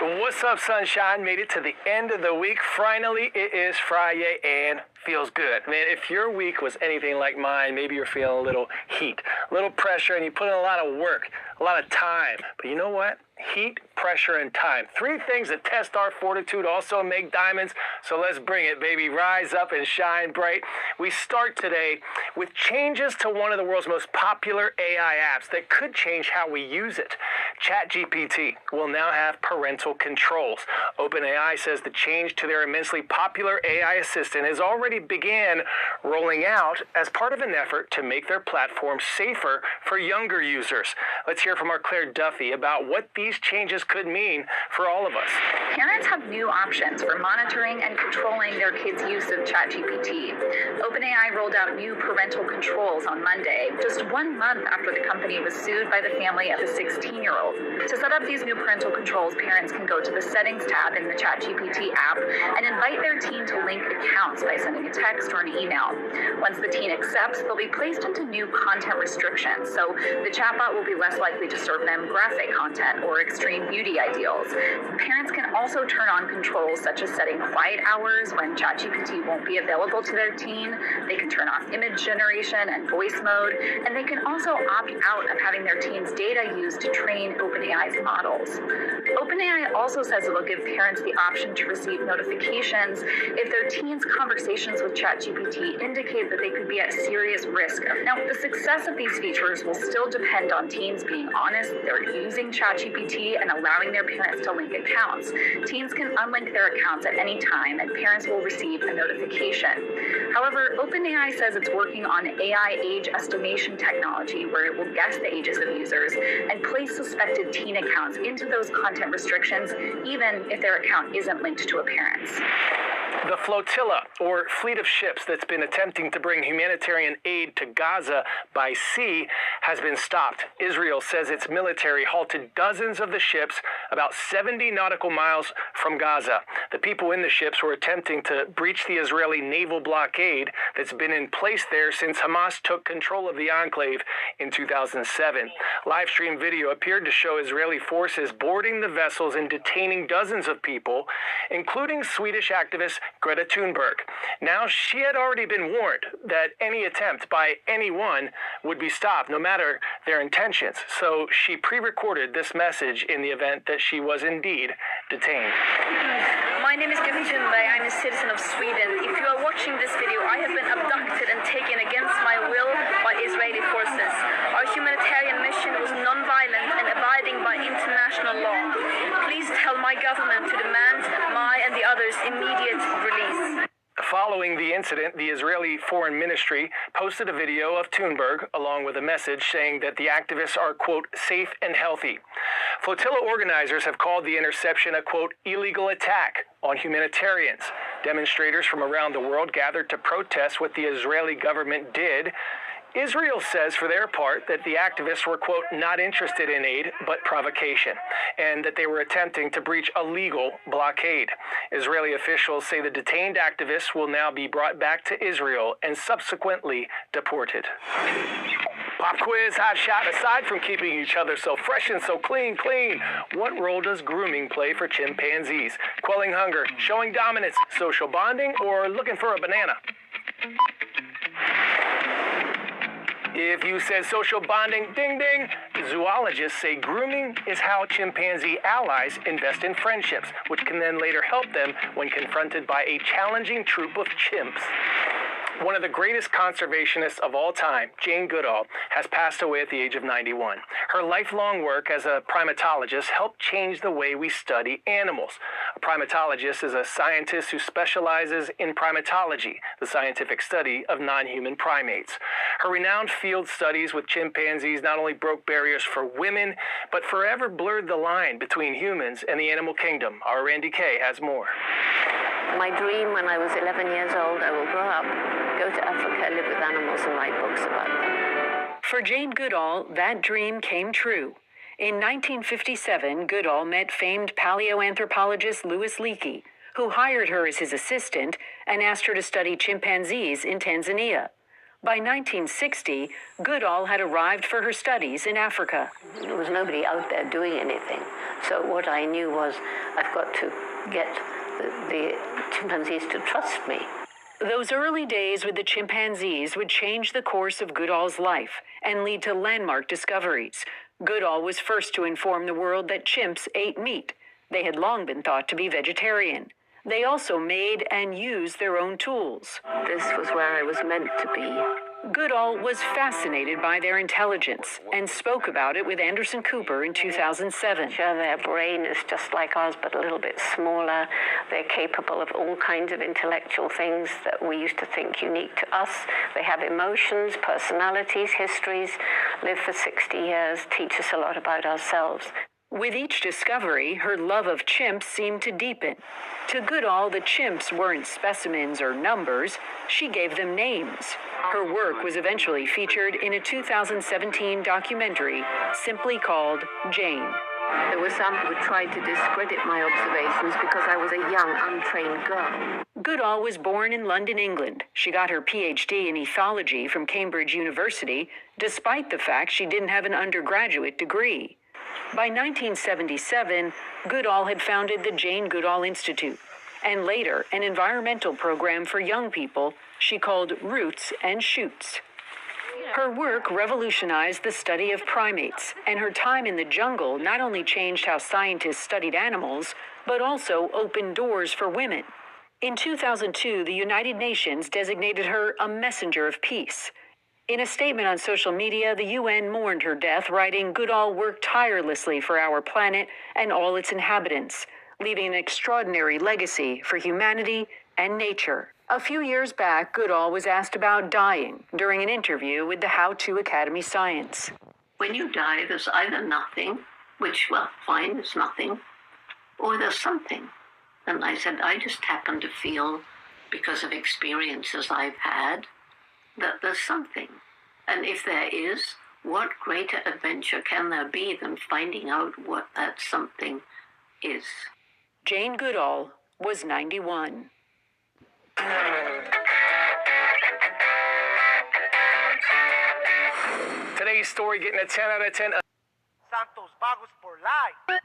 What's up, sunshine? Made it to the end of the week. Finally, it is Friday and feels good. Man, if your week was anything like mine, maybe you're feeling a little heat, a little pressure, and you put in a lot of work, a lot of time. But you know what? Heat, pressure, and time. Three things that test our fortitude, also make diamonds. So let's bring it, baby. Rise up and shine bright. We start today with changes to one of the world's most popular AI apps that could change how we use it. ChatGPT will now have parental controls. OpenAI says the change to their immensely popular AI assistant has already began rolling out as part of an effort to make their platform safer for younger users. Let's hear from our Claire Duffy about what these changes could mean for all of us. Parents have new options for monitoring and controlling their kids' use of ChatGPT. OpenAI rolled out new parental controls on Monday, just 1 month after the company was sued by the family of a 16-year-old. To set up these new parental controls, parents can go to the Settings tab in the ChatGPT app and invite their teen to link accounts by sending a text or an email. Once the teen accepts, they'll be placed into new content restrictions, so the chatbot will be less likely to serve them graphic content or extreme beauty ideals. Parents can also turn on controls such as setting quiet hours when ChatGPT won't be available to their teen. They can turn off image generation and voice mode, and they can also opt out of having their teen's data used to train OpenAI's models. OpenAI also says it will give parents the option to receive notifications if their teen's conversations with ChatGPT indicate that they could be at serious risk. Now, the success of these features will still depend on teens being honest that they're using ChatGPT and allowing their parents to link accounts. Teens can unlink their accounts at any time, and parents will receive a notification. However, OpenAI says it's working on AI age estimation technology where it will guess the ages of users and place suspected teen accounts into those content restrictions, even if their account isn't linked to a parent's. The flotilla, or fleet of ships that's been attempting to bring humanitarian aid to Gaza by sea, has been stopped. Israel says its military halted dozens of the ships about 70 nautical miles from Gaza. The people in the ships were attempting to breach the Israeli naval blockade that's been in place there since Hamas took control of the enclave in 2007. Live stream video appeared to show Israeli forces boarding the vessels and detaining dozens of people, including Swedish activist Greta Thunberg. Now, she had already been warned that any attempt by anyone would be stopped, no matter their intentions. So she pre-recorded this message in the event that she was indeed detained. My name is Greta Thunberg. I'm a citizen of Sweden. If you are watching this video, I have been abducted and taken against my will by Israeli forces. Our humanitarian mission was non-violent and abiding by international law. Please tell my government to demand my and the others' immediate release. Following the incident, the Israeli Foreign Ministry posted a video of Thunberg along with a message saying that the activists are, quote, safe and healthy. Flotilla organizers have called the interception a, quote, illegal attack on humanitarians. Demonstrators from around the world gathered to protest what the Israeli government did. Israel says, for their part, that the activists were, quote, not interested in aid, but provocation, and that they were attempting to breach a legal blockade. Israeli officials say the detained activists will now be brought back to Israel and subsequently deported. Pop quiz, hot shot. Aside from keeping each other so fresh and so clean, what role does grooming play for chimpanzees? Quelling hunger, showing dominance, social bonding, or looking for a banana? If you said social bonding, ding ding. Zoologists say grooming is how chimpanzee allies invest in friendships, which can then later help them when confronted by a challenging troop of chimps. One of the greatest conservationists of all time, Jane Goodall, has passed away at the age of 91. Her lifelong work as a primatologist helped change the way we study animals. A primatologist is a scientist who specializes in primatology, the scientific study of non-human primates. Her renowned field studies with chimpanzees not only broke barriers for women, but forever blurred the line between humans and the animal kingdom. Our Randy Kay has more. My dream when I was 11 years old, I will grow up, go to Africa, live with animals, and write books about them. For Jane Goodall, that dream came true. In 1957, Goodall met famed paleoanthropologist Louis Leakey, who hired her as his assistant and asked her to study chimpanzees in Tanzania. By 1960, Goodall had arrived for her studies in Africa. There was nobody out there doing anything. So what I knew was I've got to get the chimpanzees to trust me. Those early days with the chimpanzees would change the course of Goodall's life and lead to landmark discoveries. Goodall was first to inform the world that chimps ate meat. They had long been thought to be vegetarian. They also made and used their own tools. This was where I was meant to be. Goodall was fascinated by their intelligence and spoke about it with Anderson Cooper in 2007. Sure, their brain is just like ours, but a little bit smaller. They're capable of all kinds of intellectual things that we used to think unique to us. They have emotions, personalities, histories, live for 60 years, teach us a lot about ourselves. With each discovery, her love of chimps seemed to deepen. To Goodall, the chimps weren't specimens or numbers. She gave them names. Her work was eventually featured in a 2017 documentary simply called Jane. There were some who tried to discredit my observations because I was a young, untrained girl. Goodall was born in London, England. She got her PhD in ethology from Cambridge University, despite the fact she didn't have an undergraduate degree. By 1977, Goodall had founded the Jane Goodall Institute, and later an environmental program for young people she called Roots and Shoots. Her work revolutionized the study of primates, and her time in the jungle not only changed how scientists studied animals, but also opened doors for women. In 2002, the United Nations designated her a messenger of peace. In a statement on social media, the UN mourned her death, writing, "Goodall worked tirelessly for our planet and all its inhabitants, leaving an extraordinary legacy for humanity and nature." A few years back, Goodall was asked about dying during an interview with the How To Academy Science. When you die, there's either nothing, which, well, fine, there's nothing, or there's something. And I said, I just happen to feel, because of experiences I've had, that there's something. And if there is, what greater adventure can there be than finding out what that something is? Jane Goodall was 91. Today's story getting a 10 out of 10. Santos Bagos for life.